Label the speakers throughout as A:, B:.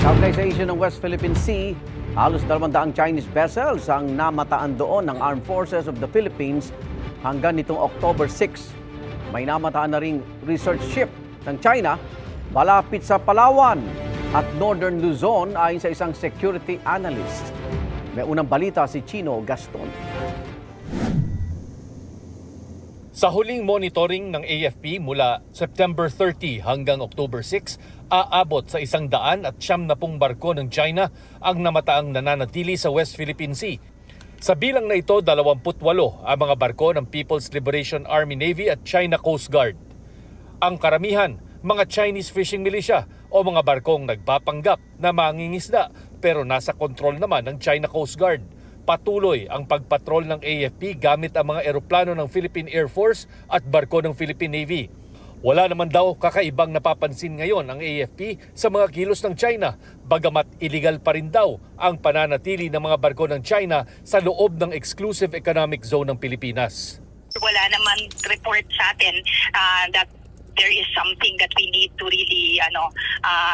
A: Kaugnay sa issue ng West Philippine Sea, halos 200 Chinese vessels ang namataan doon ng Armed Forces of the Philippines hanggang nitong October 6. May namataan na ring research ship ng China malapit sa Palawan at Northern Luzon ayon sa isang security analyst. May unang balita si Chino Gaston.
B: Sa huling monitoring ng AFP mula September 30 hanggang October 6, aabot sa 170 barko ng China ang namataang nananatili sa West Philippine Sea. Sa bilang na ito, 28 ang mga barko ng People's Liberation Army Navy at China Coast Guard. Ang karamihan, mga Chinese fishing militia o mga barkong nagpapanggap na mangingisda pero nasa kontrol naman ng China Coast Guard. Patuloy ang pagpatrol ng AFP gamit ang mga eroplano ng Philippine Air Force at barko ng Philippine Navy. Wala naman daw kakaibang napapansin ngayon ang AFP sa mga kilos ng China, bagamat illegal pa rin daw ang pananatili ng mga barko ng China sa loob ng exclusive economic zone ng Pilipinas.
C: Wala naman report sa atin that there is something that we need to really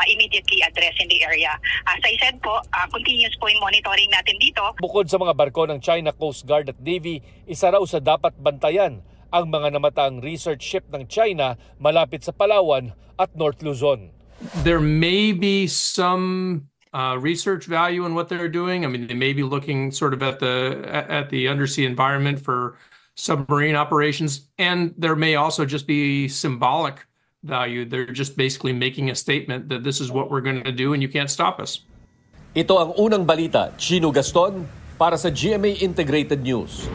C: immediately address in the area. As I said po, continuous po yung monitoring natin dito.
B: Bukod sa mga barko ng China Coast Guard at Navy, isa raw sa dapat bantayan ang mga namataang research ship ng China malapit sa Palawan at North Luzon.
D: There may be some research value in what they're doing. I mean, they may be looking sort of at the undersea environment for submarine operations, and there may also just be symbolic value. They're just basically making a statement that this is what we're going to do and you can't stop us.
B: Ito ang unang balita, Chino Gaston, para sa GMA Integrated News.